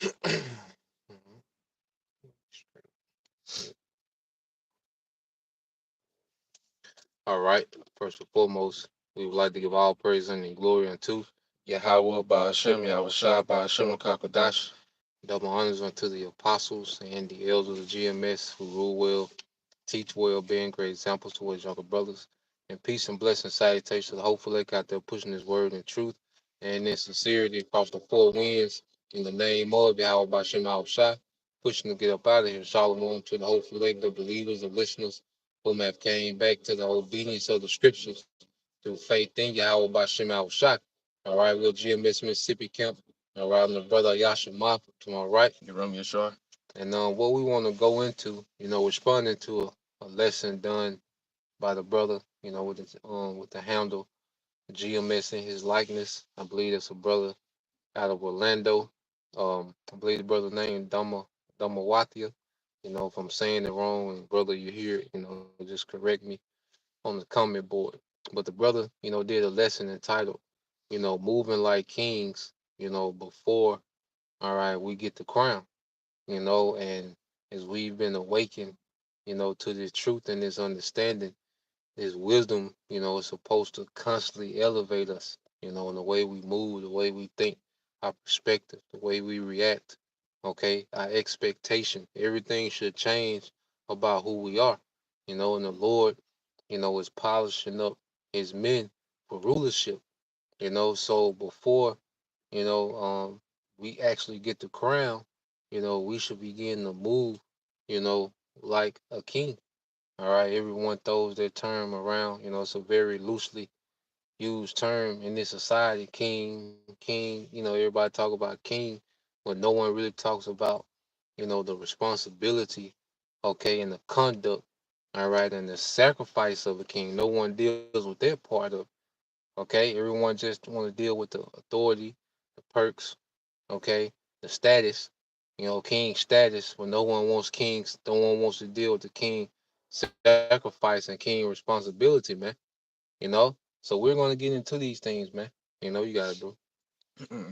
Mhm. All right. First and foremost, we would like to give all praise and glory unto Yahweh Ba'ashem, Yahweh Shai Ba'ashem Kakadash. Double honors unto the apostles and the elders of GMS who rule well, teach well, being great examples to his younger brothers. And peace and blessing salutations to the hopeful lake out there pushing his word in truth and in sincerity across the four winds in the name of Yahweh Ba'ashem Yahweh Shai. Pushing to get up out of here. Shalom to the hopeful lake, the believers, the listeners whom have came back to the obedience of the scriptures through faith in Yahweh Ba'ashem Yahweh Shai. All right, we're GMS Mississippi Camp. All right, my brother Yasha Mop to my right. Jerome Yashar. And what we want to go into, responding to a lesson done by the brother, with the handle GMS in his likeness. I believe it's a brother out of Orlando. I believe the brother named Damawatia. If I'm saying it wrong, and brother, you hear it, just correct me on the comment board. But the brother, did a lesson entitled, moving like kings, before, all right, we get the crown, and as we've been awakened, to this truth and this understanding, this wisdom, is supposed to constantly elevate us, in the way we move, the way we think, our perspective, the way we react, okay, our expectation. Everything should change about who we are, and the Lord, is polishing up his men for rulership, so before, you know, we actually get the crown, we should begin to move, you know, like a king. All right, everyone throws their term around. It's a very loosely used term in this society. King. Everybody talk about king, but no one really talks about, the responsibility, okay, and the conduct. All right, and the sacrifice of a king. No one deals with that part of. Okay, everyone just want to deal with the authority, the perks, okay, the status, king status. When no one wants kings, no one wants to deal with the king sacrifice and king responsibility, man. You know, so we're gonna get into these things, man. You gotta do.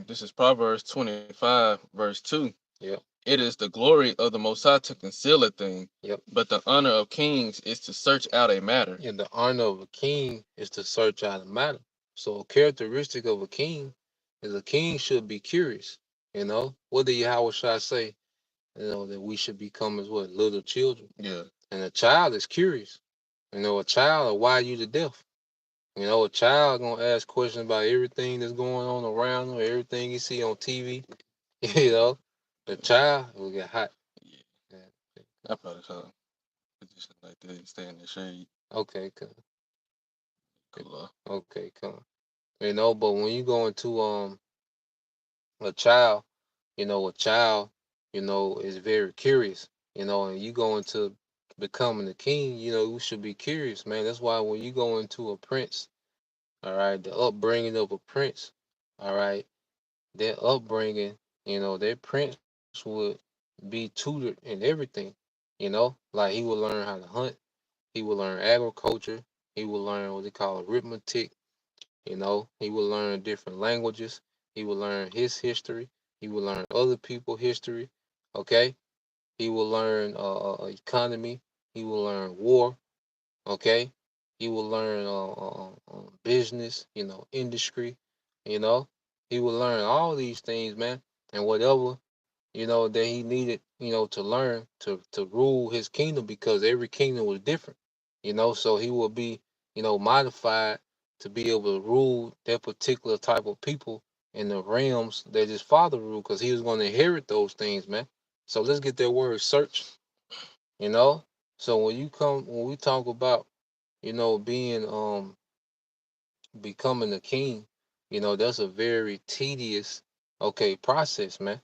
This is Proverbs 25, verse 2. Yep, It is the glory of the Most High to conceal a thing, yep. but the honor of kings is to search out a matter. And the honor of a king is to search out a matter. So a characteristic of a king is a king should be curious. What did Yahweh Shai say? That we should become as what little children. Yeah. And a child is curious. A child will wire you to death. A child gonna ask questions about everything that's going on around them, everything you see on TV. You know, the child will get hot. Yeah. Yeah. I probably saw a position like that, stay in the shade. Okay, come. Cool. Okay, come. But when you go into a child, a child, is very curious. And you go into becoming a king, you should be curious, man. That's why when you go into a prince, all right, the upbringing of a prince, all right, their upbringing, their prince would be tutored in everything, like he would learn how to hunt, he would learn agriculture, he would learn what they call arithmetic, he would learn different languages, he would learn his history, he would learn other people's history, okay? He will learn economy, he will learn war, okay? He will learn business, industry, you know. He will learn all these things, man, and whatever that he needed, to learn to rule his kingdom because every kingdom was different, so he will be, modified to be able to rule that particular type of people in the realms that his father ruled because he was going to inherit those things, man. So let's get that word search, you know. So when we talk about, being becoming a king, that's a very tedious, okay, process, man.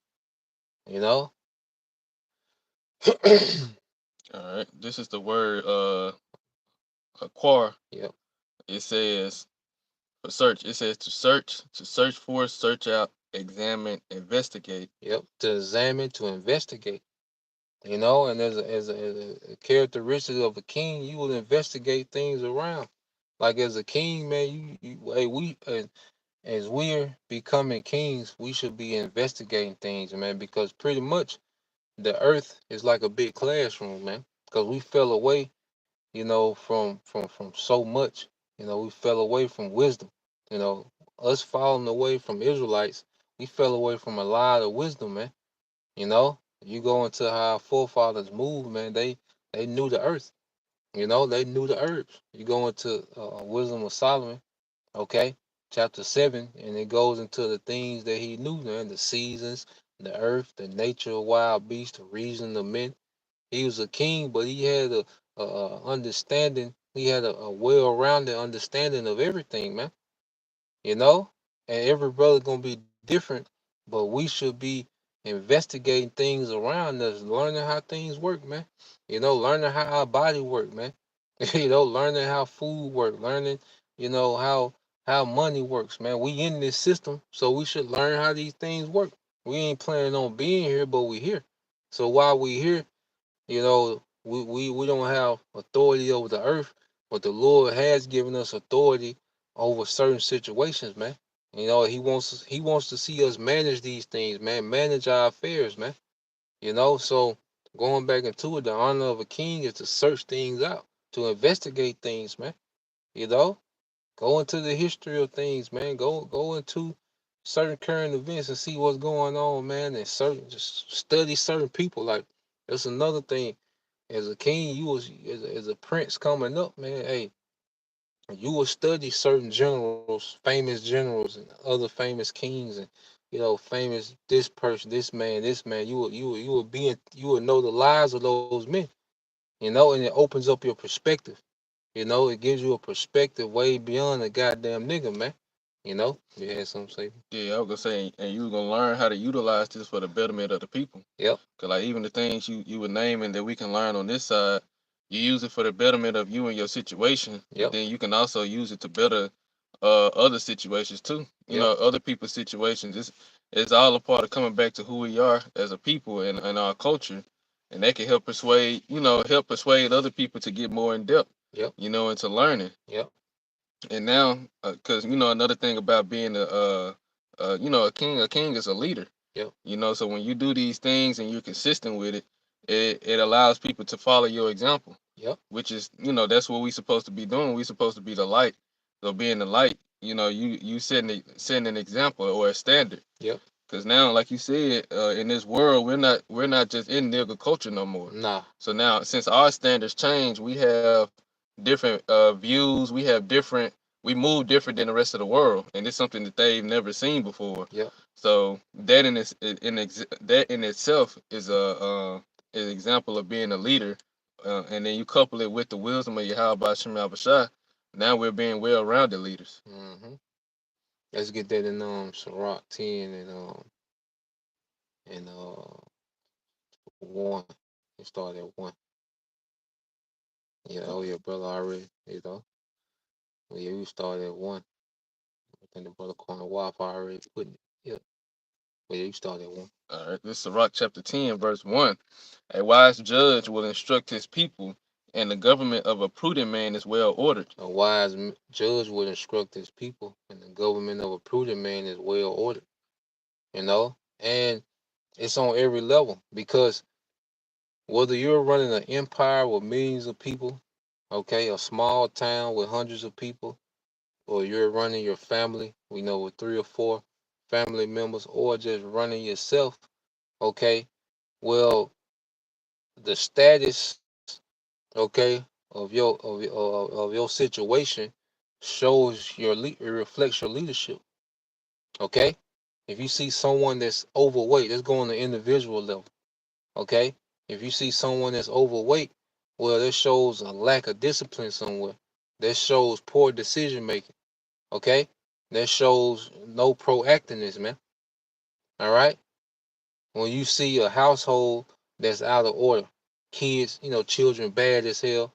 You know. All right. This is the word acquire. Yep. It says for search. It says to search for, search out, examine, investigate. Yep. To examine, to investigate. And as a characteristic of a king, you will investigate things around. Like as a king, man, hey, as we're becoming kings, we should be investigating things, man, because pretty much the earth is like a big classroom, man. Because we fell away, from so much. We fell away from wisdom. You know, us falling away from Israelites, we fell away from a lot of wisdom, man. You go into how our forefathers moved, man. They knew the earth. They knew the herbs. You go into Wisdom of Solomon, okay, chapter 7, and it goes into the things that he knew, man, the seasons, the earth, the nature of wild beasts, the reason of men. He was a king, but he had a understanding. He had a well-rounded understanding of everything, man. You know, and every brother gonna be different, but we should be investigating things around us, learning how things work, man. Learning how our body work, man. Learning how food work, learning, how money works, man. We in this system, so we should learn how these things work. We ain't planning on being here, but we here. So while we here, we don't have authority over the earth, but the Lord has given us authority over certain situations, man. He wants to see us manage these things, man, manage our affairs, man. So going back into it, the honor of a king is to search things out, to investigate things, man. You know, go into the history of things, man. Go into certain current events and see what's going on, man, and just study certain people. Like that's another thing. As a king, you was as a prince coming up, man. Hey, you will study certain generals, famous generals, and other famous kings, and famous this person, this man, this man. You will know the lives of those men. And it opens up your perspective. It gives you a perspective way beyond a goddamn nigga, man. You had something to say? Yeah, I was gonna say, and you gonna learn how to utilize this for the betterment of the people. Yep, Cause like even the things you were naming that we can learn on this side, you use it for the betterment of you and your situation, but yep, then you can also use it to better other situations too. yep, Other people's situations. It's all a part of coming back to who we are as a people and our culture, and that can help persuade other people to get more in depth, yep, into learning. yep, And now, because another thing about being a king is a leader. yep, So when you do these things and you're consistent with it, it allows people to follow your example, yep, which is that's what we're supposed to be doing. We're supposed to be the light. So being the light, you setting an example or a standard. yep. Because now, like you said, in this world, we're not just in nigga culture no more. Nah, So now, since our standards change, we have different views. We move different than the rest of the world, and it's something that they've never seen before. yep. So that in itself is an example of being a leader, and then you couple it with the wisdom of Yahweh Shem Abashai. Now we're being well-rounded leaders. hmm Let's get that in Sirach 10 and 1. It start at 1. Yeah, oh yeah, brother already, Well, yeah, we started at 1. I think the brother Corner Wife already putting it. Yeah. Well, yeah, you started at 1. All right, this is Sirach chapter 10, verse 1. A wise judge will instruct his people, and the government of a prudent man is well ordered. A wise judge would instruct his people, and the government of a prudent man is well ordered. And it's on every level because whether you're running an empire with millions of people, okay, a small town with hundreds of people, or you're running your family, with 3 or 4 family members, or just running yourself, okay, well, the status, okay, of your situation shows it reflects your leadership. Okay, if you see someone that's overweight, let's go on the individual level. Okay, if you see someone that's overweight, well, that shows a lack of discipline somewhere. That shows poor decision making. Okay, that shows no proactiveness, man. All right, when you see a household that's out of order, kids, children bad as hell,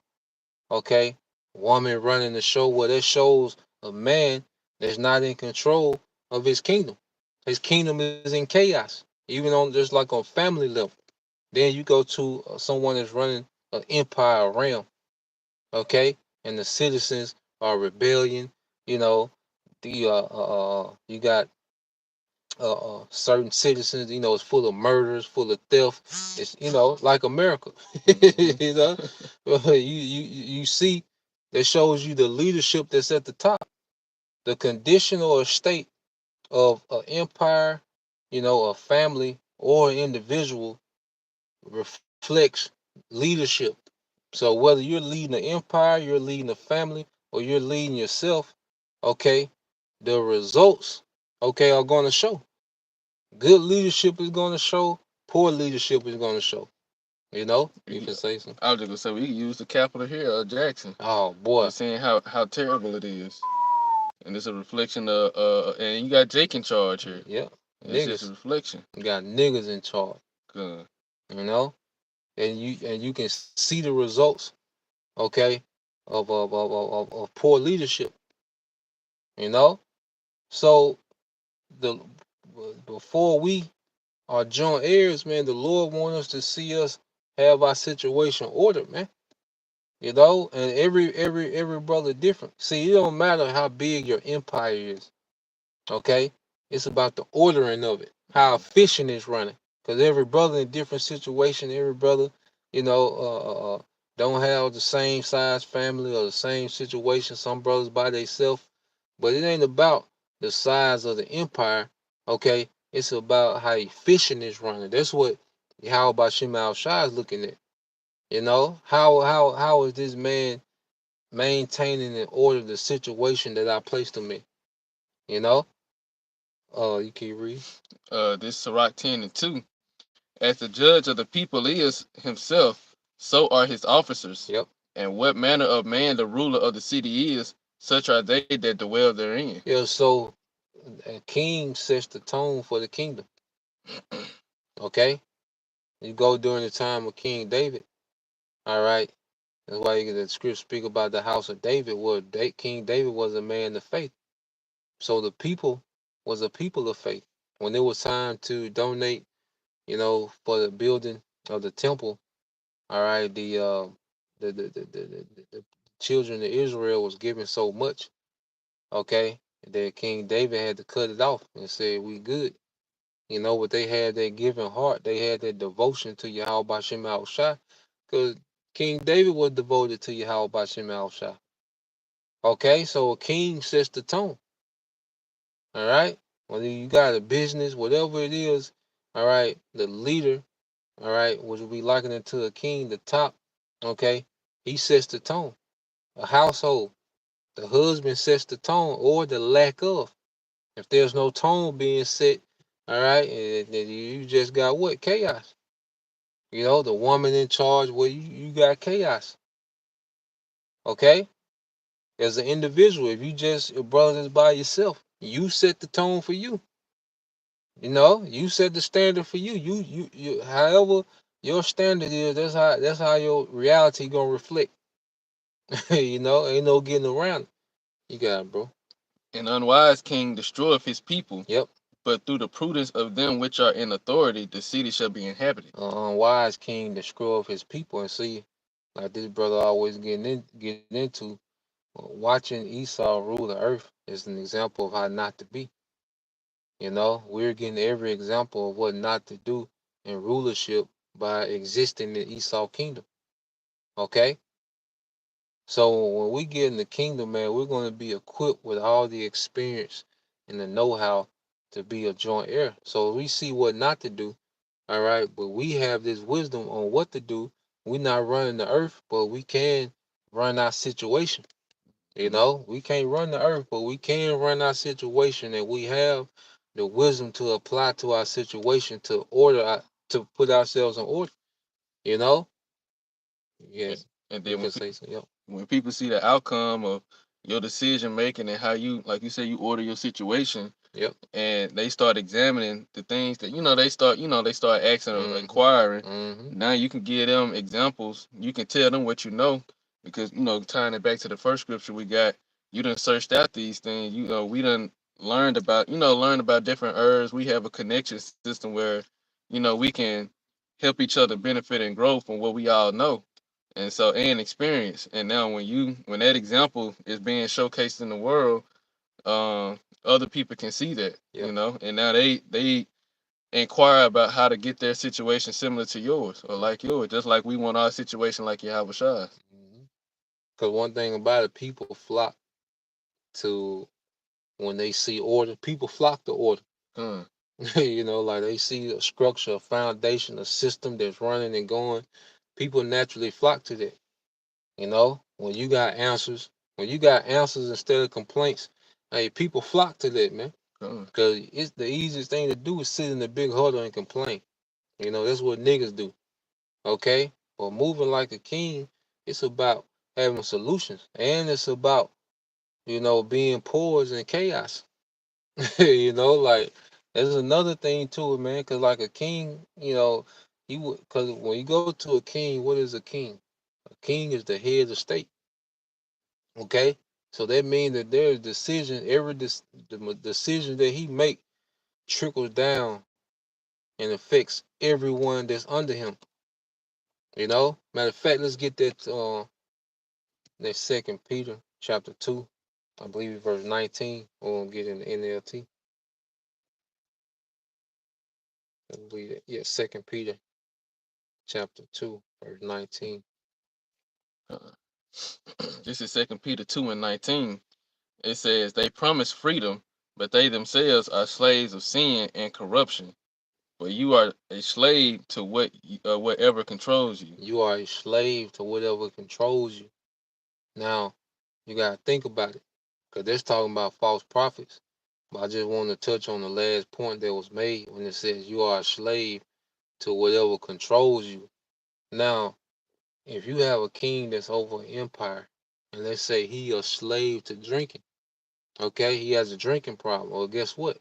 okay, woman running the show, well, that shows a man that's not in control of his kingdom. His kingdom is in chaos, even on just like on family level. Then you go to someone that's running an empire around, okay, and the citizens are rebellion, you know, You got certain citizens, it's full of murders, full of theft. It's like America. Mhm. you know, you see that shows you the leadership that's at the top, the condition or state of an empire, a family or an individual reflects leadership. So whether you're leading an empire, you're leading a family, or you're leading yourself, okay, the results, okay, are going to show. Good leadership is going to show. Poor leadership is going to show. You You- can say so. I was just gonna say we can use the capital here, Jackson, Oh boy, and seeing how terrible it is, and it's a reflection of and you got Jake in charge here. yeah, It's just a niggas. reflection. You got niggas in charge. Uh, You know, and you can see the results. Okay, of poor leadership. You know, so the before we are joint heirs, man, the Lord wants us to see us have our situation ordered, man. And every brother different. See, it don't matter how big your empire is, okay? It's about the ordering of it, how mhm. efficient it's running. Because every brother in different situation, every brother, you know, don't have the same size family or the same situation. Some brothers by themselves, but it ain't about the size of the empire, okay? It's about how efficient it's running. That's what how about Shema Shai is looking at. How is this man maintaining and order the situation that I placed him in? You know? You can read. This Sirach 10:2. As the judge of the people is himself, so are his officers. Yep. And what manner of man the ruler of the city is, such are they that dwell therein. Yeah, so a king sets the tone for the kingdom. Okay? You go during the time of King David. All right. That's why the scripture speak about the house of David. Well, King David was a man of faith. So the people was a people of faith. When it was time to donate, for the building of the temple, all right, the children of Israel was given so much, okay, that King David had to cut it off and say, we good. But they had that giving heart. They had that devotion to Yahweh Bashem Al Shai. Because King David was devoted to Yahweh Bashem Al Shai. Okay, so a king sets the tone. All right. Whether you got a business, whatever it is, all right, the leader, all right, which we liken it to a king, the top, okay, he sets the tone. A household, the husband sets the tone or the lack of. If there's no tone being set, all right, then you just got what? Chaos. The woman in charge, well, you got chaos. Okay? As an individual, if you just your brothers by yourself, you set the tone for you. You set the standard for you. You however your standard is, that's how your reality gonna reflect. Ain't no getting around it. You got it, bro. An unwise king destroyeth his people, Yep. but through the prudence of them which are in authority, the city shall be inhabited. Unwise king to screw up his people and see, like this brother always getting into. Watching Esau rule the earth is an example of how not to be. We're getting every example of what not to do in rulership by existing in Esau kingdom. Okay? So when we get in the kingdom, man, we're going to be equipped with all the experience and the know-how to be a joint heir. So we see what not to do, all right, but we have this wisdom on what to do. We're not running the earth, but we can run our situation. We can't run the earth, but we can run our situation, and we have the wisdom to apply to our situation to put ourselves in order. You know, And, yes, and you then can say so. Yep. when people see the outcome of your decision making and how you, like you say, you order your situation, Yep. and they start examining the things that they start asking or Mm-hmm. inquiring. Mm-hmm. Now you can give them examples. You can tell them what you know, because tying it back to the first scripture we got, you done searched out these things. We done learned about different herbs. We have a connection system where we can help each other benefit and grow from what we all know, and experience. And now when that example is being showcased in the world, other people can see that, Yep. and now they inquire about how to get their situation similar to yours or like yours, just like we want our situation like Yahweh Shai's. Because one thing about it, people flock to when they see order. People flock to order. Hmm. Like they see a structure, a foundation, a system that's running and going. People naturally flock to that. When you got answers, instead of complaints, hey, people flock to that, man. Hmm. Because it's the easiest thing to do is sit in the big huddle and complain. That's what niggas do. Okay? But moving like a king, it's about having solutions. And it's about, being poised in chaos. Like there's another thing to it, man. Cause like a king, he would cause when you go to a king, what is a king? A king is the head of state. Okay? So that means that there's decision, the decision that he make trickles down and affects everyone that's under him. Matter of fact, let's get that Second Peter chapter 2, I believe verse 19. We're gonna get in the NLT. I believe that. Yeah, Second Peter chapter 2, verse 19. This is 2 Peter 2:19. It says, "They promise freedom, but they themselves are slaves of sin and corruption. But you are a slave to whatever controls you." You are a slave to whatever controls you. Now, you gotta think about it, because they're talking about false prophets. But I just want to touch on the last point that was made when it says you are a slave to whatever controls you. Now, if you have a king that's over an empire, and let's say he a slave to drinking, okay, he has a drinking problem. Well, guess what?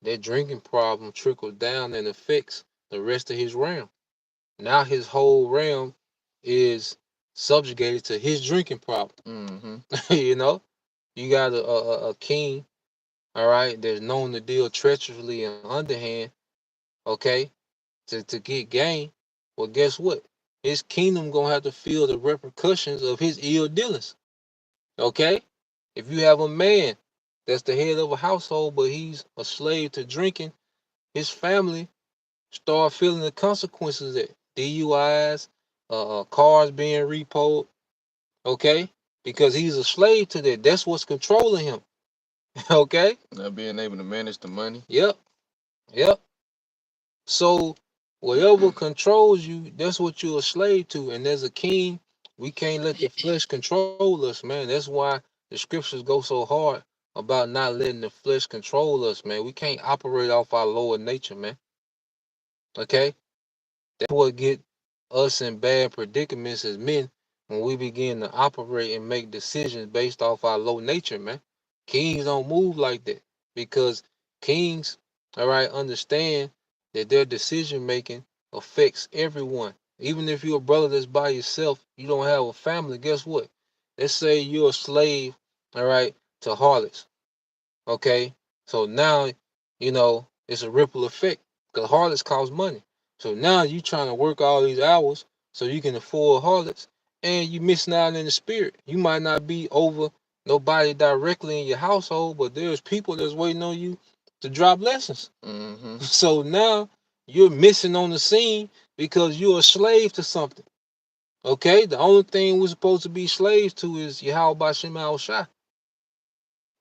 That drinking problem trickles down and affects the rest of his realm. Now his whole realm is subjugated to his drinking problem. Mm-hmm. You got a king, all right, that's known to deal treacherously and underhand, okay, to get gain. Well, guess what? His kingdom gonna have to feel the repercussions of his ill dealings. Okay? If you have a man that's the head of a household, but he's a slave to drinking, his family start feeling the consequences of it. DUIs, cars being repoed, okay? Because he's a slave to that. That's what's controlling him. Okay? Not being able to manage the money. Yep. Yep. So whatever controls you, that's what you're a slave to. And as a king, we can't let the flesh control us, man. That's why the scriptures go so hard about not letting the flesh control us, man. We can't operate off our lower nature, man. Okay? That's what get us in bad predicaments as men when we begin to operate and make decisions based off our low nature, man. Kings don't move like that because kings, all right, understand that their decision making affects everyone. Even if you're a brother that's by yourself, you don't have a family, guess what? Let's say you're a slave, all right, to harlots. Okay? So now, it's a ripple effect because harlots cost money. So now you trying to work all these hours so you can afford harlots and you missing out in the spirit. You might not be over nobody directly in your household, but there's people that's waiting on you to drop lessons. Mm-hmm. So now you're missing on the scene because you're a slave to something. Okay? The only thing we're supposed to be slaves to is Yahweh Bashem Al Shah.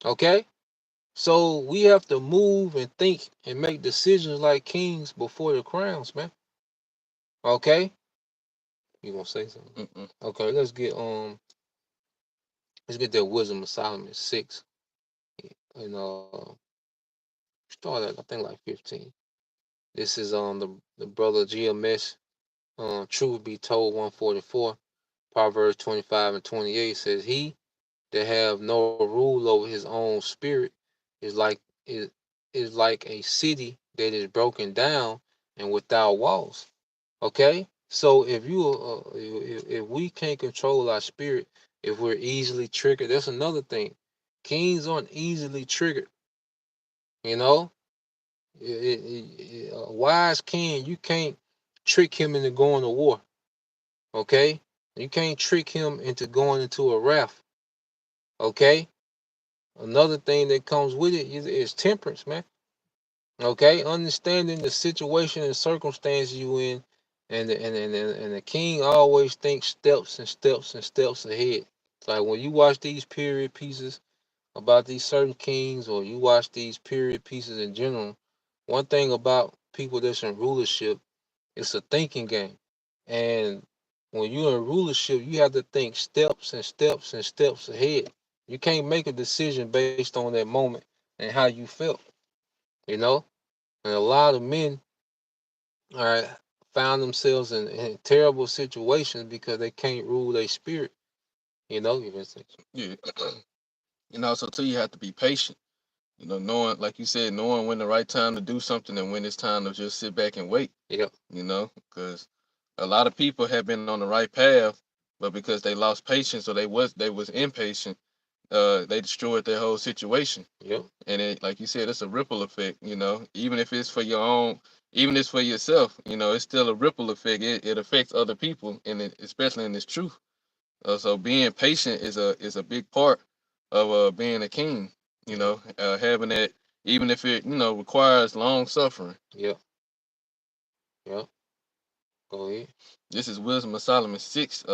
Okay? So we have to move and think and make decisions like kings before the crowns, man. Okay? You gonna say something? Mm-mm. Okay, let's get that Wisdom of Solomon 6. And start at I think like 15. This is the brother GMS. Truth be told, 144. Proverbs 25 and 28 says, "He that have no rule over his own spirit is like is is like a city that is broken down and without walls." Okay, so if we can't control our spirit, if we're easily triggered, that's another thing. Kings aren't easily triggered. You know, a wise king, you can't trick him into going to war. Okay, you can't trick him into going into a wrath. Okay, Another thing that comes with it is temperance, man. Okay, understanding the situation and circumstance you in, and the king always thinks steps and steps and steps ahead. It's like when you watch these period pieces about these certain kings, or you watch these period pieces in general, one thing about people that's in rulership, it's a thinking game. And when you're in rulership, you have to think steps and steps and steps ahead. You can't make a decision based on that moment and how you felt, you know? And a lot of men, all right, found themselves in terrible situations because they can't rule their spirit, you know? You just, Yeah. And also too, you have to be patient. Knowing, like you said, knowing when the right time to do something and when it's time to just sit back and wait. yep, Because a lot of people have been on the right path, but because they lost patience or they was impatient, they destroyed their whole situation. yep, And it, like you said, it's a ripple effect. Even if it's for your own, even if it's for yourself, it's still a ripple effect. It affects other people, and especially in this truth. So being patient is a big part of being a king. yep, Having that, even if it requires long suffering. yep, yep. Go ahead. This is Wisdom of Solomon 6,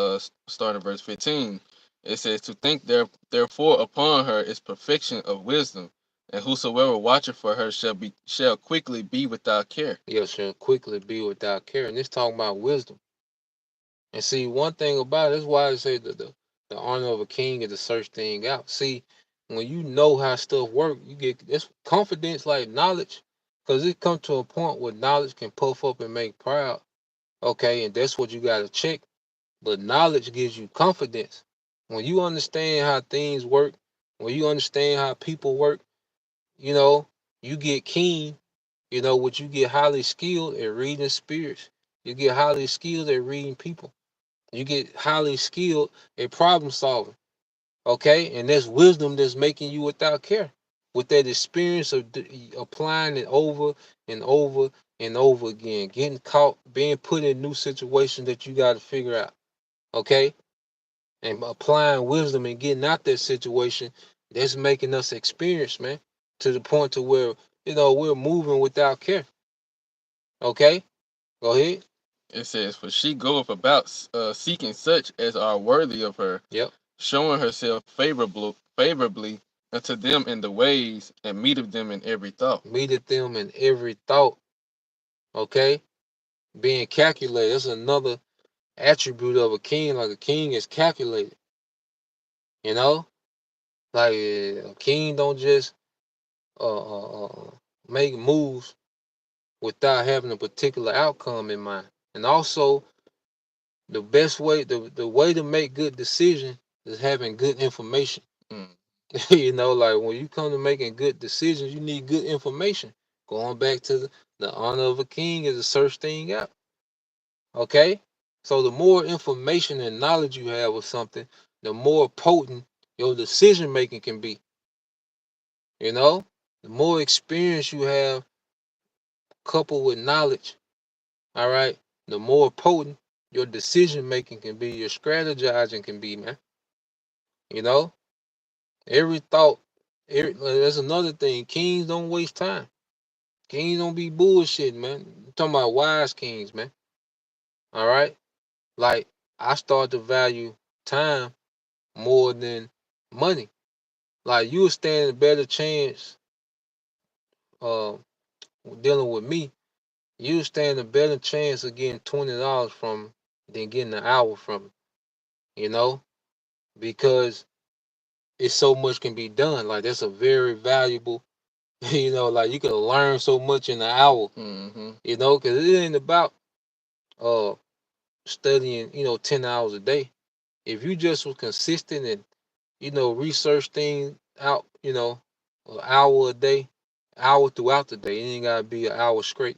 starting verse 15. It says, "To think therefore upon her is perfection of wisdom, and whosoever watcheth for her shall quickly be without care." Yep, shall quickly be without care. And this talking about wisdom. And see, one thing about it is why I say that the honor of a king is to search thing out. See, when you know how stuff work, you get this confidence like knowledge, because it come to a point where knowledge can puff up and make proud. Okay, and that's what you got to check. But knowledge gives you confidence. When you understand how things work, when you understand how people work, you know, you get keen, what you get highly skilled at reading spirits. You get highly skilled at reading people. You get highly skilled at problem solving. Okay, and that's wisdom that's making you without care. With that experience of applying it over and over and over again, getting caught, being put in new situations that you got to figure out. Okay, and applying wisdom and getting out that situation, that's making us experience, man, to the point to where we're moving without care. Okay, go ahead. It says, "For she goeth about seeking such as are worthy of her, Yep, showing herself favorably unto them in the ways, and meeteth them in every thought." meeteth them in every thought. Okay, being calculated. That's another attribute of a king. Like a king is calculated. You know, like a king don't just make moves without having a particular outcome in mind. And also, the way to make good decision is having good information. Mm. Like when you come to making good decisions, you need good information. Going back to the honor of a king is to search thing out. Okay? So the more information and knowledge you have of something, the more potent your decision making can be. You know? The more experience you have coupled with knowledge, all right, the more potent your decision making can be, your strategizing can be, man. You know? Every thought, that's another thing. Kings don't waste time. Kings don't be bullshit, man. I'm talking about wise kings, man. All right? Like, I start to value time more than money. Like, you stand a better chance uh dealing with me. You stand a better chance of getting $20 from than getting an hour from me, you know? Because it's so much can be done. Like, that's a very valuable, like you can learn so much in an hour, Mm-hmm. because it ain't about uh studying, 10 hours a day. If you just was consistent and, research things out, an hour a day, hour throughout the day. It ain't gotta be an hour straight.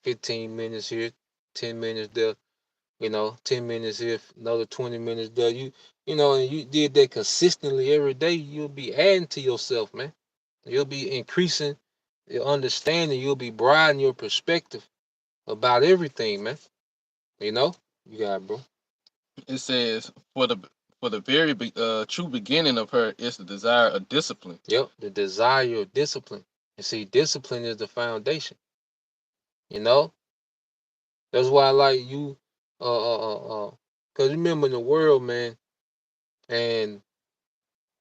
15 minutes here, 10 minutes there, 10 minutes here, another 20 minutes there. And you did that consistently every day, you'll be adding to yourself, man. You'll be increasing your understanding. You'll be broadening your perspective about everything, man. You know? You got it, bro. It says, "For For the very true beginning of her is the desire of discipline. Yep, the desire of discipline. And see, discipline is the foundation. You know, that's why I like you. Cause remember in the world, man, and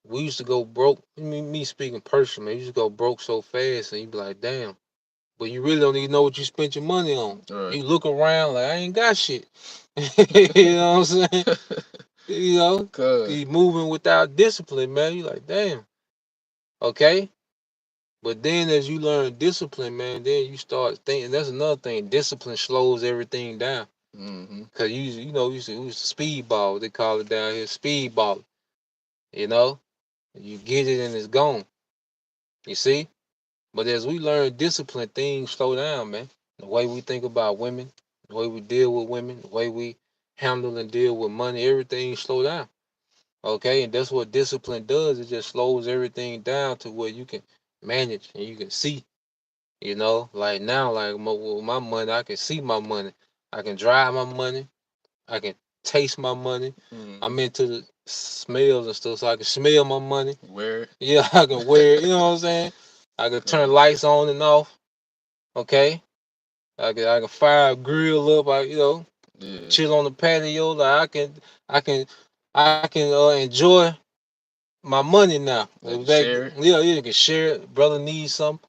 we used to go broke. Me speaking personally, man, we used to go broke so fast, and you be like, damn. But you really don't even know what you spent your money on. Right. You look around like I ain't got shit. You know what I'm saying? You know, Cause you moving without discipline, man. You like, damn. Okay. But then as you learn discipline, man, then you start thinking that's another thing. Discipline slows everything down. mm-hmm. Cause you used to speedball. They call it down here speedball. You know, you get it and it's gone. You see. But as we learn discipline, things slow down, man. The way we think about women, the way we deal with women, the way we handle and deal with money, everything slow down. Okay, and that's what discipline does. It just slows everything down to where you can manage and you can see. You know, like now, like with my money, I can see my money. I can drive my money. I can taste my money. Mm-hmm. I'm into the smells and stuff, so I can smell my money. Wear it. Yeah, I can wear it. You know what I'm saying? I can turn lights on and off. Okay, I can fire a grill up. Yeah. Chill on the patio. Like I can enjoy my money now. Like If you that, share it. yeah, you can share it. Brother needs something.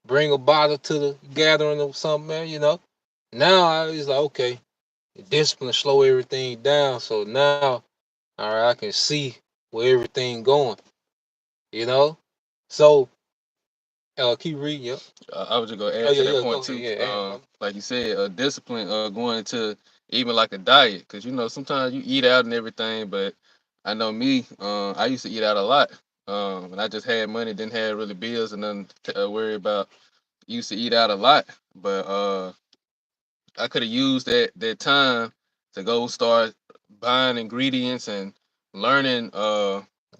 Bring a bottle to the gathering or something, man. You know. Now it's like okay, discipline slow everything down. So now, all right, I can see where everything going. You know. So keep reading. Yep. I was just gonna Oh add yeah, to that yeah. point Go ahead. too. Yeah. Like you said, discipline, going into even like a diet, because sometimes you eat out and everything, but I know me, I used to eat out a lot, and I just had money, didn't have really bills and nothing to worry about. Used to eat out a lot, but I could have used that time to go start buying ingredients and learning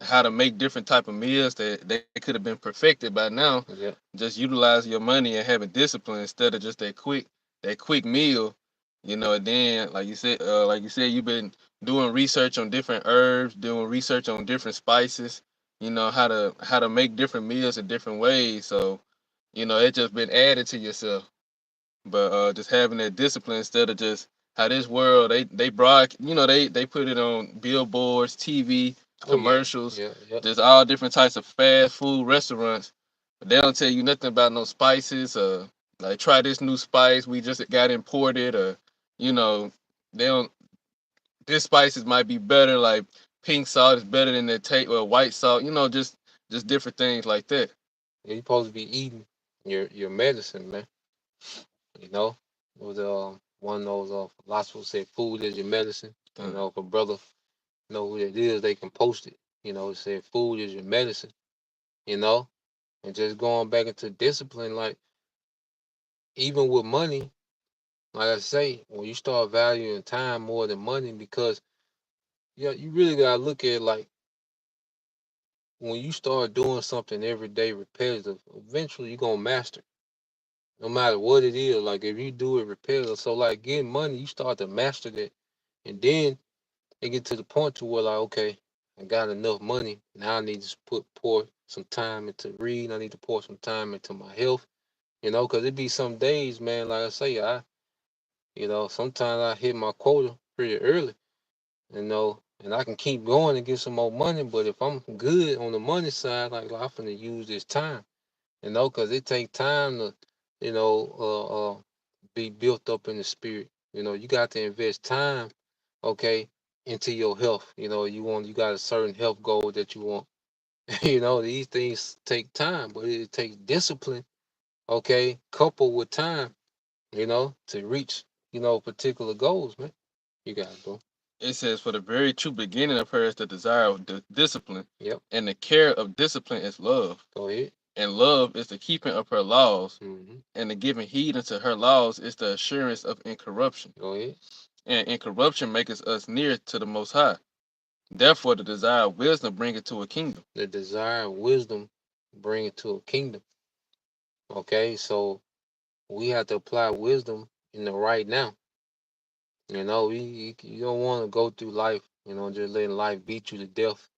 how to make different type of meals that they could have been perfected by now. Yeah. Just utilize your money and having discipline instead of just that quick meal. And then like you said, you've been doing research on different herbs, doing research on different spices. How to make different meals in different ways. So it just been added to yourself, but just having that discipline instead of just how this world they they put it on billboards, TV Oh yeah. commercials, Yeah. Yeah. just all different types of fast food restaurants, but they don't tell you nothing about no spices, like try this new spice we just got imported, or you know they don't this spices might be better, like pink salt is better than the or white salt, just different things like that. You're supposed to be eating your medicine, man. You know, with one of those philosophers said, "Food is your medicine." You Mm. know, if a brother know who it is, they can post it. You know, it said, "Food is your medicine." You know, and just going back into discipline, like even with money, like I say, when you start valuing time more than money, because yeah, you really gotta look at it like when you start doing something every day repetitive, eventually you're gonna master it, no matter what it is. Like if you do it repetitive, so like getting money, you start to master that, and then it get to the point to where like, okay, I got enough money. Now I need to pour some time into reading. I need to pour some time into my health. You know, because it be some days, man. Like I say, sometimes I hit my quota pretty early. You know, and I can keep going and get some more money. But if I'm good on the money side, like I'm finna use this time. You know, because it takes time to, you know, be built up in the spirit. You know, you got to invest time, okay, into your health. You got a certain health goal that you want. These things take time, but it takes discipline, okay, coupled with time, to reach, particular goals, man. You got it, bro. It says, "For the very true beginning of her is the desire of discipline, Yep. and the care of discipline is love. Go ahead. And love is the keeping of her laws, Mm-hmm. and the giving heed unto her laws is the assurance of incorruption. Go ahead. And incorruption maketh us near to the Most High. Therefore, the desire of wisdom bringeth to a kingdom." The desire of wisdom bring it to a kingdom. Okay, so we have to apply wisdom in the right now. You don't want to go through life. just letting life beat you to death.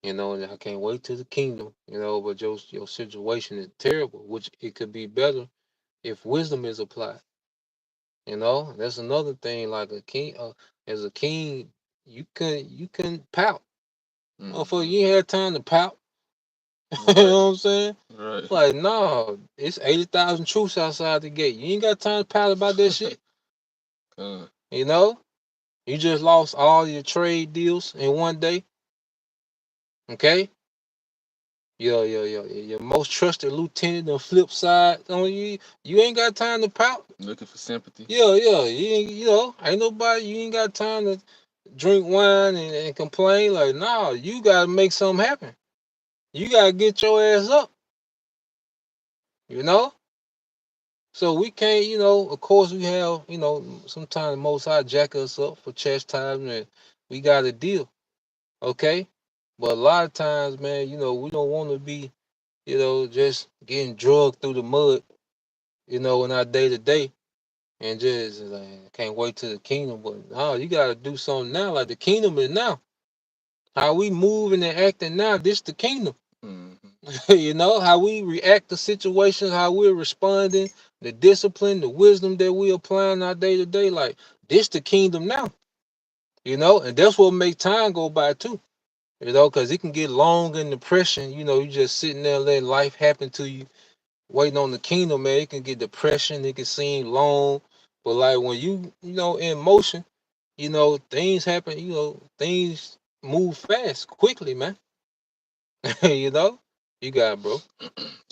And I can't wait to the kingdom. But your situation is terrible, which it could be better if wisdom is applied. That's another thing. Like a king, as a king, you can pout. For Mm-hmm. you ain't had time to pout. You Right. know what I'm saying? Right. Like, no, it's 80,000 troops outside the gate. You ain't got time to pout about that shit. Uh, You know, you just lost all your trade deals in one day. Okay, your most trusted lieutenant on flip side on you. You ain't got time to pout. looking for sympathy. Yeah. Ain't nobody. You ain't got time to drink wine and complain. Like, no, you gotta make something happen. You gotta get your ass up. You know. So we can't, of course we have, sometimes the Most High jack us up for chastisement. We got a deal, okay? But a lot of times, man, we don't want to be, just getting drugged through the mud, in our day to day, and just like, can't wait to the kingdom. But no, you got to do something now. Like the kingdom is now. How we moving and acting now, this the kingdom. Mm-hmm. How we react to situations, how we're responding, the discipline, the wisdom that we apply in our day to day. Like this, the kingdom now. And that's what makes time go by too. Because it can get long in depression. You just sitting there letting life happen to you, waiting on the kingdom, man. It can get depression. It can seem long, but like when in motion, things happen. Things move fast, quickly, man. you know, you got it, bro.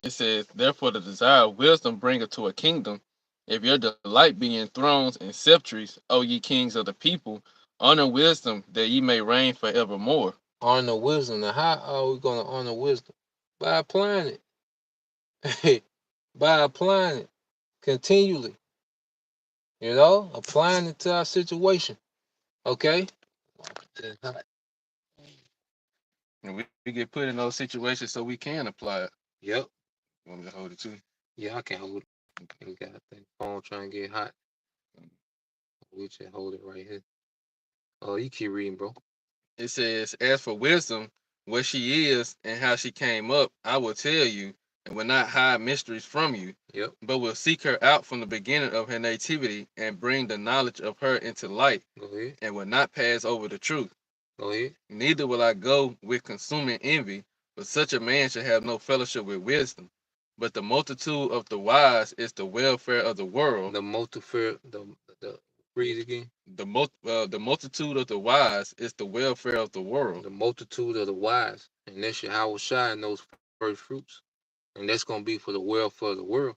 It says, therefore, the desire of wisdom bringeth to a kingdom. If your delight be in thrones and sceptres, O ye kings of the people, honor wisdom that ye may reign forevermore. Honor wisdom. Now, how are we going to honor wisdom? By applying it. By applying it continually. Applying it to our situation. Okay? And we get put in those situations so we can apply it. Yep. You want me to hold it too? Yeah, I can hold it. We got that phone trying to get hot. We just hold it right here. Oh, you keep reading, bro. It says, as for wisdom, what she is and how she came up, I will tell you, and will not hide mysteries from you, Yep. but will seek her out from the beginning of her nativity and bring the knowledge of her into light, Go ahead. and will not pass over the truth. Go ahead. Neither will I go with consuming envy, but such a man shall have no fellowship with wisdom. But the multitude of the wise is the welfare of the world. The multifair, the read again. The multitude of the wise is the welfare of the world. The multitude of the wise, and that's Yahweh Shai in those first fruits, and that's gonna be for the welfare of the world.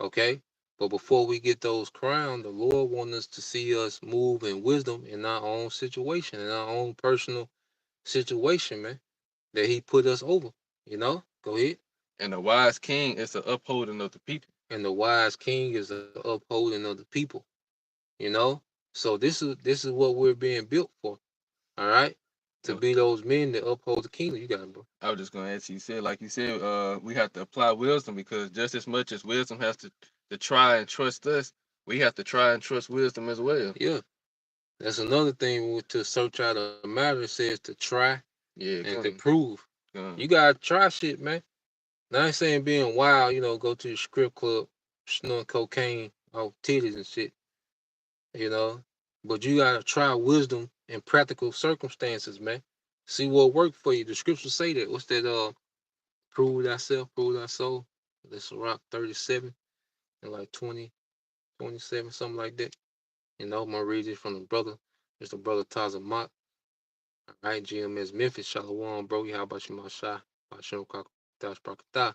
Okay. But before we get those crowned, the Lord wants us to see us move in wisdom in our own situation, in our own personal situation, man, that He put us over. Go ahead. And the wise king is the upholding of the people. And the wise king is the upholding of the people. You know. So this is what we're being built for. All right. To be those men that uphold the kingdom. You got it, bro. I was just gonna ask you, like you said, we have to apply wisdom because just as much as wisdom has to try and trust us, we have to try and trust wisdom as well. Yeah. That's another thing to search out a matter. It says to try and to prove. You gotta try shit, man. Now I ain't saying being wild, go to the script club, snorting cocaine off titties and shit, you know. But you gotta try wisdom in practical circumstances, man. See what worked for you. The scriptures say that. What's that? Prove thyself, prove thy soul. That's Rock 37 and like 20, 27, something like that. I'm gonna read it from the brother. It's the brother Taza Mott. All right, GMS Memphis, Shalom, bro. How about you, my shy? Bashem Kakatash Prakata.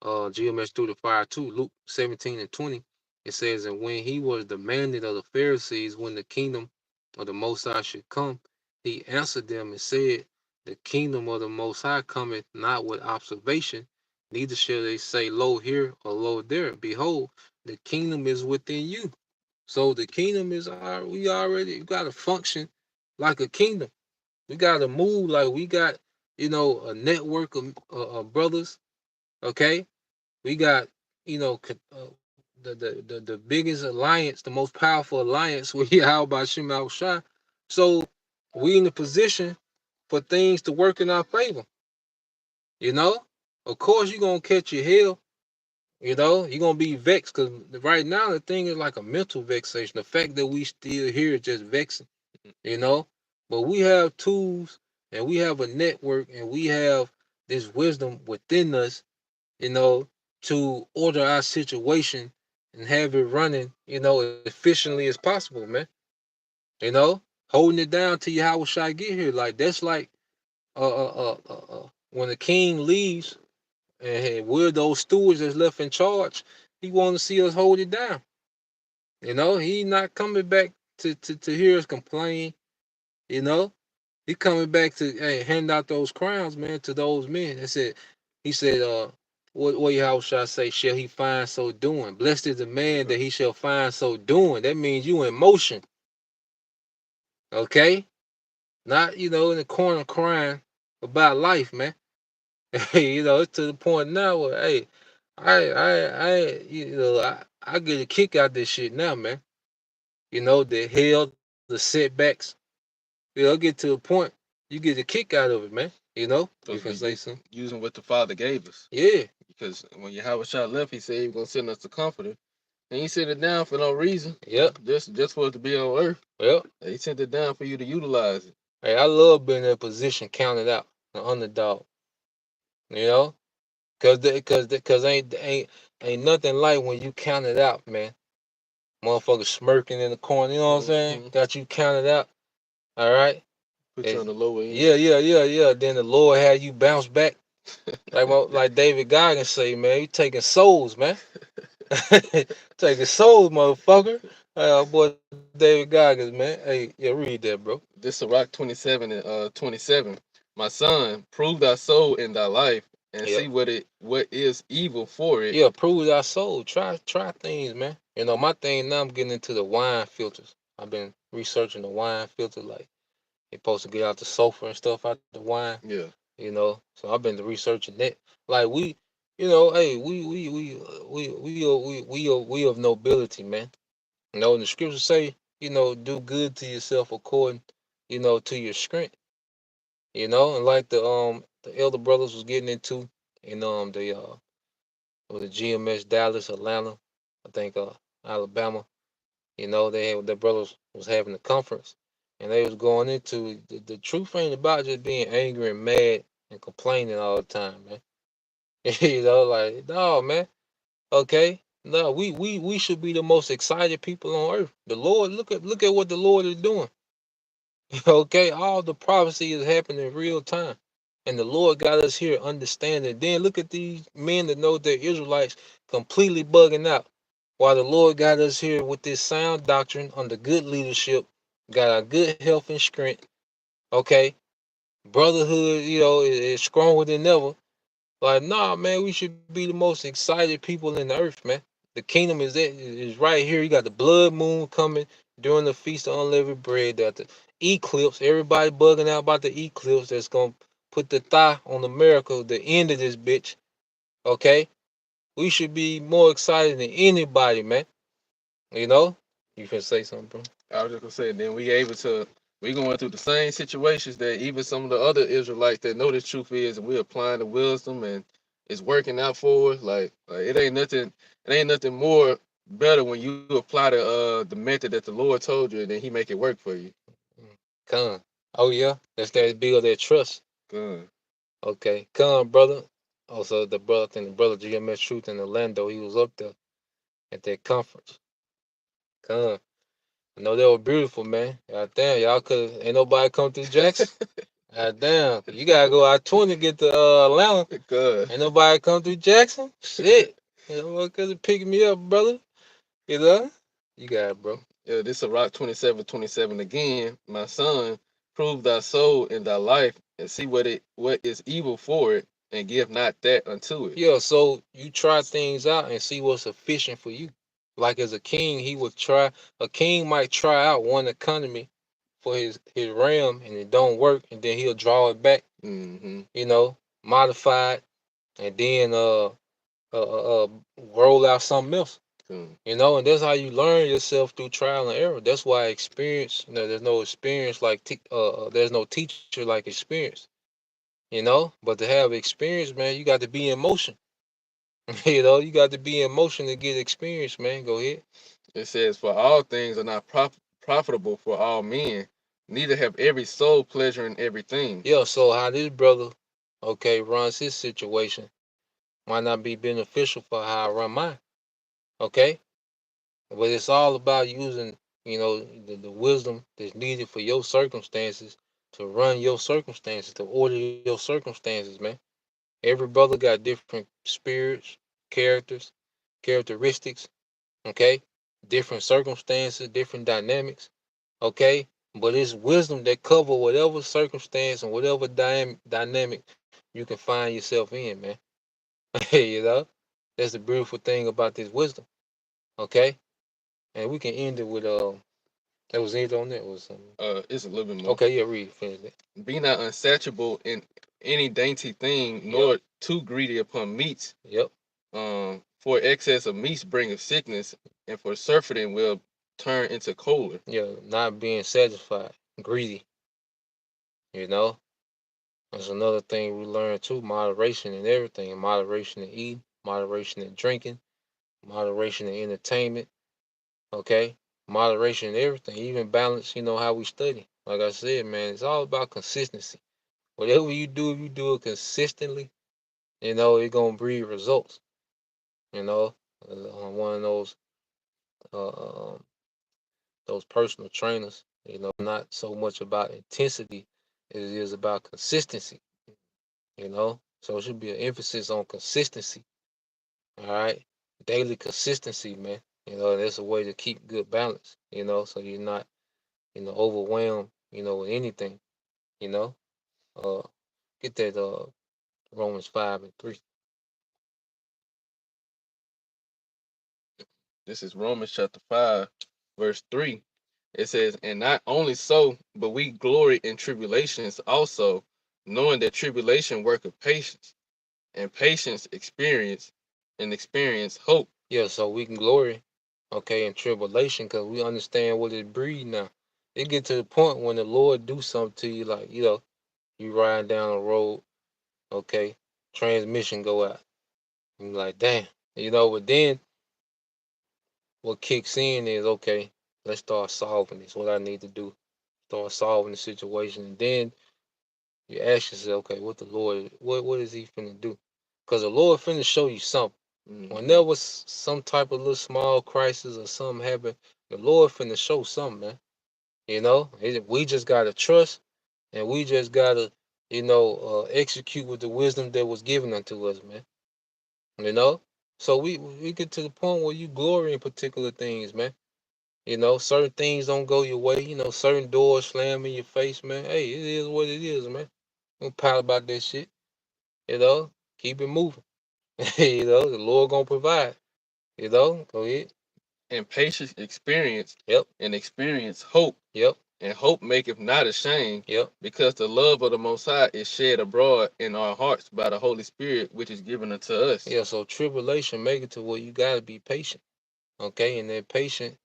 GMS through the fire too. Luke 17 and 20. It says, and when he was demanded of the Pharisees when the kingdom of the Most High should come, he answered them and said, the kingdom of the Most High cometh not with observation, neither shall they say, lo here or lo there. Behold, the kingdom is within you. So the kingdom is we already got to function like a kingdom. We got to move like we got, a network of brothers. Okay, we got, the biggest alliance, the most powerful alliance with Yahweh Shem Al Shai. So we in the position for things to work in our favor. You know, of course you're gonna catch your hell. You know, you're gonna be vexed because right now the thing is like a mental vexation. The fact that we still here is just vexing. You know, but we have tools and we have a network and we have this wisdom within us. You know, to order our situation and have it running. You know, efficiently as possible, man. You know, holding it down till you how should I get here? Like that's like when the king leaves and we're those stewards that's left in charge, he want to see us hold it down. You know, he not coming back to hear us complain. You know, he coming back to hey hand out those crowns, man, to those men. He said, what how shall I say? Shall he find so doing? Blessed is the man that he shall find so doing. That means you in motion, okay? Not in the corner crying about life, man. It's to the point now where hey, I get a kick out this shit now, man. The hell, the setbacks. Get to a point you get a kick out of it, man. You Because can say something. using what the Father gave us. Yeah, Because when Yahweh Shah left, he said he was gonna send us the comforter. And he sent it down for no reason. yep, Just for it to be on earth. yep. He sent it down for you to utilize it. Hey, I love being in a position counted out, an underdog. You know, cause ain't nothing like when you counted out, man. Motherfucker smirking in the corner. You know what I'm saying? Mhm. Got you counted out. All right. Put you on the lower end. Yeah. Then the Lord had you bounce back, like David Goggins say, man. You taking souls, man. Taking souls, motherfucker. Boy, David Goggins, man. Hey, yeah, read that, bro. This Sirach 27 and 27. My son, prove thy soul in thy life and Yeah, see what is evil for it. yeah. Prove thy soul. Try things, man. My thing now. I'm getting into the wine filters. I've been researching the wine filter, like they supposed to get out the sulfur and stuff out the wine. Yeah. So I've been researching that. Like hey, we of nobility, man. And the scriptures say, do good to yourself according, to your strength. And like the elder brothers was getting into in the GMS Dallas, Atlanta, I think Alabama. Their brothers was having a conference, and they was going into the truth ain't about just being angry and mad and complaining all the time, man. Like no, man. Okay, no, we should be the most excited people on earth. The Lord, look at what the Lord is doing. Okay, all the prophecy is happening in real time, and the Lord got us here understanding. Then look at these men that know they're Israelites completely bugging out, while the Lord got us here with this sound doctrine under good leadership, got our good health and strength. Okay, brotherhood, is stronger than ever. Like, nah, man, we should be the most excited people in the earth, man. The kingdom is right here. You got the blood moon coming during the feast of unleavened bread. Got the eclipse. Everybody bugging out about the eclipse. That's gonna put the thigh on America. The end of this bitch. Okay, we should be more excited than anybody, man. You know. You can say something, bro. I was just gonna say, then we going through the same situations that even some of the other Israelites that know the truth is, and we applying the wisdom and it's working out for us. Like it ain't nothing more better when you apply the method that the Lord told you, and then He make it work for you. Come. Oh yeah, that's that build that trust. Good. Okay, come, brother. Also, the brother GMS Truth in Orlando, he was up there at that conference. Come. I know they were beautiful, man. God damn, y'all could ain't nobody come through Jackson. God damn, you gotta go I-20 to get to Atlanta. Good. Ain't nobody come through Jackson. Shit, what could it pick me up, brother? You know, you got it, bro. Yeah, this is Rock 27:27 again. My son, prove thy soul in thy life and see what is evil for it, and give not that unto it. Yeah, so you try things out and see what's efficient for you. Like as a king, he would try. A king might try out one economy for his realm, and it don't work, and then he'll draw it back. Mm-hmm. Modify it, and then roll out something else. And that's how you learn yourself through trial and error. That's why experience, there's no experience like there's no teacher like experience. But to have experience, man, you got to be in motion. You got to be in motion to get experience, man. Go ahead. It says, "For all things are not profitable for all men, neither have every soul pleasure in everything." Yeah, so how this brother, okay, runs his situation might not be beneficial for how I run mine. Okay? But it's all about using, the wisdom that's needed for your circumstances to run your circumstances, to order your circumstances, man. Every brother got different spirits, characters, characteristics, okay? Different circumstances, different dynamics, okay? But it's wisdom that cover whatever circumstance and whatever dynamic you can find yourself in, man. you know? That's the beautiful thing about this wisdom, okay? And we can end it with that was it on that was It's a little bit more. okay, yeah, read finish that. "Be not unsatiable in any dainty thing, nor too greedy upon meats. Yep. For excess of meats bringeth sickness, and for surfeiting will turn into choler." Yeah, not being satisfied, greedy, you know. That's another thing we learn too, moderation in everything, moderation in eating, moderation in drinking, moderation in entertainment, okay? Moderation in everything, even balance, how we study. Like I said, man, it's all about consistency. Whatever you do, if you do it consistently, it's gonna breed results. You know, one of uh, um, those personal trainers. Not so much about intensity as it is about consistency. So it should be an emphasis on consistency. All right, daily consistency, man. That's a way to keep good balance. So you're not overwhelmed. With anything. You know, uh, get that Romans 5:3. This is Romans chapter 5, verse 3. It says, "And not only so, but we glory in tribulations also, knowing that tribulation worketh patience, and patience experience, and experience hope." Yeah, so we can glory, okay, in tribulation because we understand what it breeds now. It get to the point when the Lord do something to you, like, you riding down the road, okay, transmission go out. And you're like, damn. But then what kicks in is, okay, let's start solving this. What I need to do, start solving the situation. And then you ask yourself, okay, what is he finna do? Because the Lord finna show you something. Whenever some type of little small crisis or something happen, the Lord finna show something, man. We just gotta trust, and we just gotta, execute with the wisdom that was given unto us, man. So we get to the point where you glory in particular things, man. Certain things don't go your way. Certain doors slam in your face, man. Hey, it is what it is, man. Don't pout about that shit. Keep it moving. The Lord gonna provide. Go ahead. "And patience experience, Yep. and experience hope. Yep. And hope maketh not ashamed, Yep. because the love of the Most High is shed abroad in our hearts by the Holy Spirit, which is given unto us." Yeah, so tribulation make it to where you gotta be patient. Okay, and then patient,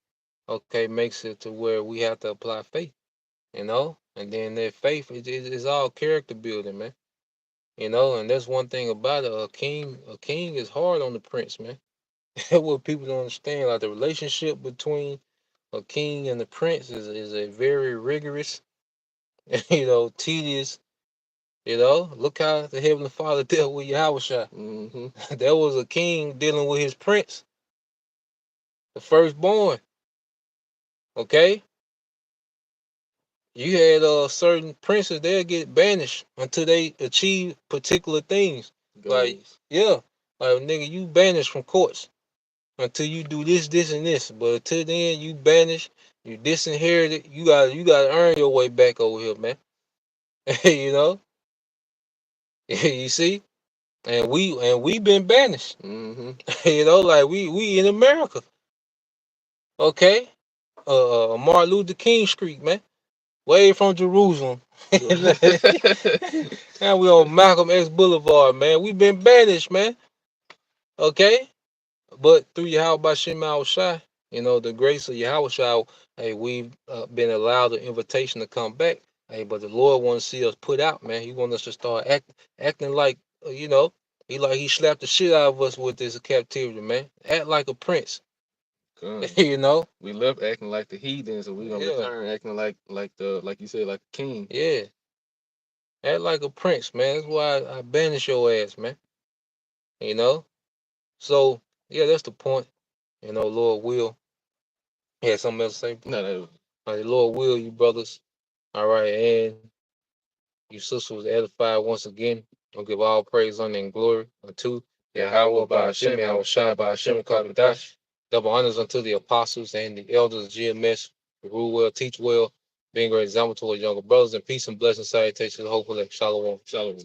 okay, makes it to where we have to apply faith, and then that faith is all character building, man. And that's one thing about it. A king is hard on the prince, man. What people don't understand, like the relationship between a king and the prince is a very rigorous, tedious. Look how the Heavenly Father dealt with Yahushua. There was a king dealing with his prince, the firstborn. Okay, you had certain princes they'll get banished until they achieve particular things. Like, yeah, like nigga, you banished from courts until you do this, this, and this. But until then, you banished, you disinherited. You got to earn your way back over here, man. you know, you see, and we been banished. Like we in America. Okay, Martin Luther King Street, man. Way from Jerusalem. Now we on Malcolm X Boulevard, man. We been banished, man. Okay? But through Yahweh Shem Shai, the grace of Yahweh Shai, hey, we've been allowed the invitation to come back. Hey, but the Lord wants to see us put out, man. He wants us to start acting like, he slapped the shit out of us with this captivity, man. Act like a prince, Come. you know? We left acting like the heathens, so we gonna Yeah, return acting like you said, like a king. yeah. Act like a prince, man. That's why I banish your ass, man. You know? So, yeah, that's the point. Lord will. Yeah, something else to say? No, no. The Lord will, you brothers. All right, and you sister was edified once again. I'll give all praise, honor, and glory unto Yahweh by Hashem, Yahweh Shai by Hashem, Kabadash. Double honors unto the apostles and the elders of GMS, who rule well, teach well, being a great example to our younger brothers, and peace and blessing salutations, hopefully, shalom. Shalom.